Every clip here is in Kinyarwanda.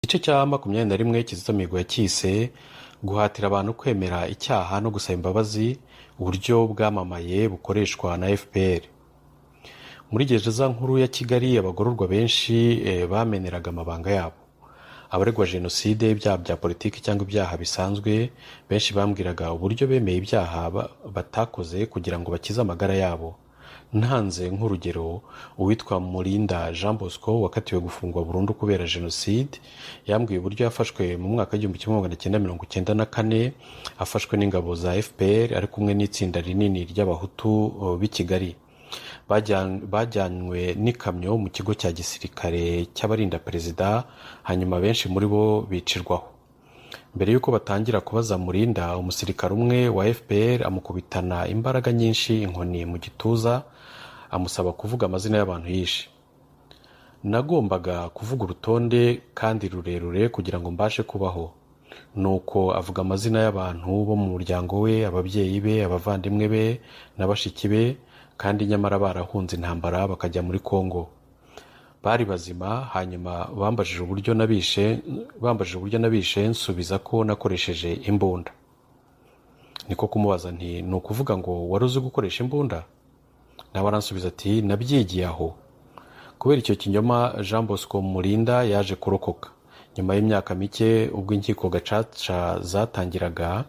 Igice cya 21 Kizito Mihigo yacyise guhatira abantu kwemera icyaha no gusaba imbabazi, uburyo bwamamaye bukoreshwa na FPR. Muri gereza nkuru ya Kigali abagororwa benshi bameneraga amabanga yabo. Abaregwa jenoside, ibyaha bya politiki cyangwa ibyaha bisanzwe, benshi bambwiraga uburyo bemeye ibyaha batakoze kugira ngo bakize amagara yabo. Ntanze nk'urugero, uwitwa Murinda Jean Bosco wakatiwe gufungwa burundu kubera jenoside yambwiye uburyo yafashwe mu mwaka w'1994 afashwe n'ingabo za FPR ari kumwe n'itsinda rinini ry'abahutu b'i Kigali. Bajyanywe n'ikamyo mu kigo cya gisirikare cy'abarinda perezida, hanyuma benshi muri bo bicirwaho. Mbere y'uko batangira kubaza Murinda, umusirikare umwe wa FPR amukubitana imbaraga nyinshi inkoni mu gituza, amusaba kuvuga amazina y'abantu yishe. Nagombaga kuvuga urutonde kandi rurerure kugira ngo mbashe kubaho. Nuko avuga amazina y'abantu bo mu muryango we, ababyeyi be, abavandimwe be na bashiki be, kandi nyamara barahunze intambara bakajya muri Kongo. Bari bazima. Hanyuma bambajije uburyo nabishe, nsubiza ko nakoresheje imbunda. Niko kumubaza nti, ni ukuvuga ngo wari uzi gukoresha imbunda? Nawe aransubiza ati, nabyigiye aho. Kubera icyo kinyoma, Jean Bosco Murinda yaje kurokoka. Nyuma y'imyaka mike, ubwo inkiko gacaca zatangiraga,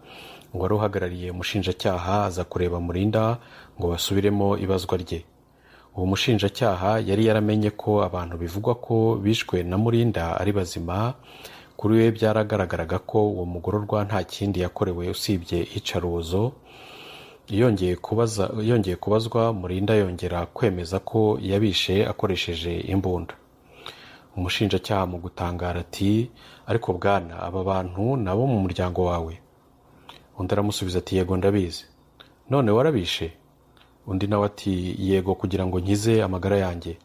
wari uhagarariye umushinjacyaha aza kureba Murinda ngo basubiremo ibazwa rye. Uwo mushinjacyaha yari yaramenye ko abantu bivugwa ko bishwe na Murinda ari bazima. Kuri we byaragaragaraga ko uwo mugororwa nta kindi yakorewe usibye iyicarubozo. Yongeye kubazwa, Murinda yongera kwemeza ko yabishe akoresheje imbunda. Umushinjacyaha mu gutangara ati, ariko bwana, aba bantu nabo mu muryango wawe? Undi aramusubiza ati, yego ndabizi. None warabishe? Undi nawe ati, yego, kugira ngo nkize amagara yanjye.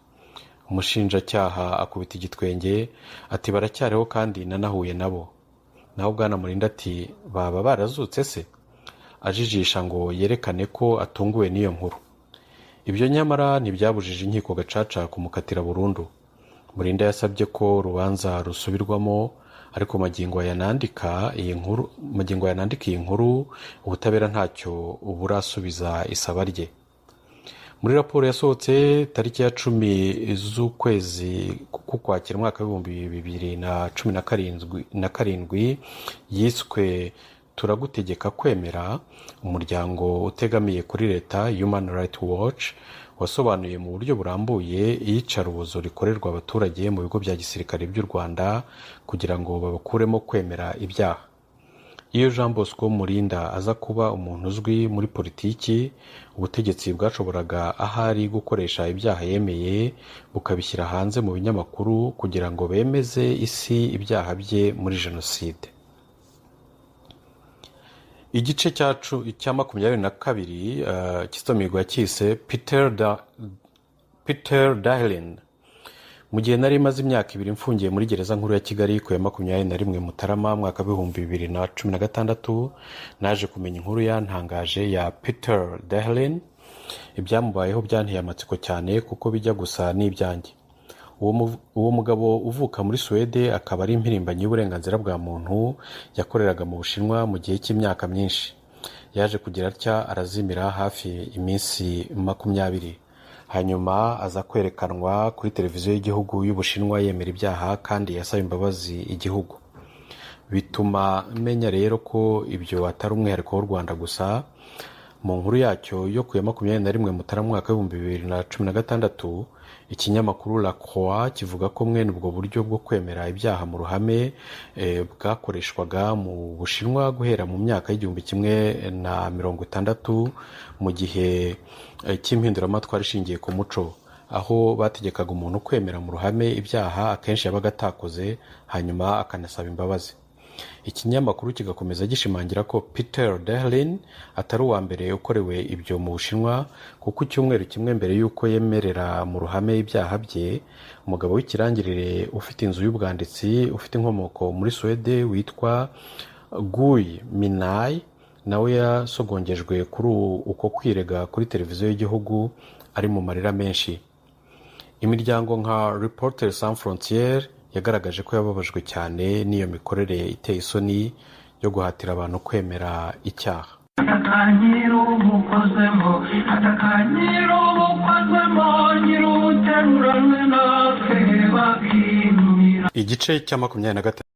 Umushinjacyaha akubita igitwenge ati, baracyariho kandi nanahuye nabo. Naho bwana Murinda ati, baba barazutse se? Ajijisha ngo yerekane ko atunguwe n'iyo nkuru. Ibyo nyamara ntibyabujije inkiko gacaca kumukatira burundu. Murinda yasabye ko urubanza rusubirwamo, ariko magingo yanandika iyi nkuru ubutabera ntacyo burasubiza isaba rye. Muri raporo yasohotse tariki ya 10 z'ukwezi k'Ukwakira umwaka w'2017 yiswe Turagutegeka kwemera, umuryango utegamiye kuri leta Human Rights Watch wasobanuye mu buryo burambuye iyicarubozo rikorerwa abaturage mu bigo bya gisirikare by'u Rwanda kugira ngo babakuremo kwemera ibyaha. Iyo Jean Bosco Murinda aza kuba umuntu uzwi muri politiki, ubutegetsi bwashoboraga ahari gukoresha ibyaha yemeye bukabishyira hanze mu binyamakuru kugira ngo bemeze isi ibyaha bye muri jenoside. Igice cya 22 Kizito Mihigo yacyise Peter Dahlin. Mu gihe nari maze imyaka 2 mfungiye muri gereza nkuru ya Kigali ku ya 21 Mutarama mwaka w'2016, naje kumenya inkuru yantangaje ya Peter Dahlin. Ibyamubayeho byanteye amatsiko cyane kuko bijya gusa n'ibyanjye. Uwo mugabo uvuka muri Suwede akaba ari impirimbanyi y'uburenganzira bwa muntu yakoreraga mu Bushinwa mu gihe cy'imyaka myinshi. Yaje kugira atya arazimira hafi iminsi 20. Hanyuma aza kwerekanwa kuri televiziyo y'igihugu y'Ubushinwa yemera ibyaha kandi yasaba imbabazi igihugu. Bituma menya rero ko ibyo atari umwihariko w'u Rwanda gusa. Mu nkuru yacyo yo ku ya 21 Mutarama mwaka w'2016, ikinyamakuru La Croix kivuga ko mwene ubwo buryo bwo kwemera ibyaha mu ruhame bwakoreshwaga mu Bushinwa guhera mu myaka y'1960 mu gihe cy'impinduramatwara ishingiye ku muco, aho bategekaga umuntu kwemera mu ruhame ibyaha akenshi yabaga atakoze, hanyuma akanasaba imbabazi. Ikinyamakuru kigakomeza gishimangira ko Peter Dahlin atari uwa mbere ukorewe ibyo mu Bushinwa, kuko icyumweru kimwe mbere y'uko yemerera mu ruhame ibyaha bye, umugabo w'ikirangirire ufite inzu y'ubwanditsi ufite inkomoko muri Suwede witwa Gui Minhai nawe yasogongejwe kuri uko kwirega kuri televiziyo y'igihugu ari mu marira menshi. Imiryango nka Reporters Sans Frontières yagaragaje ko yababajwe cyane n'iyo mikorere iteye isoni yo guhatira abantu kwemera icyaha. Igice cya 23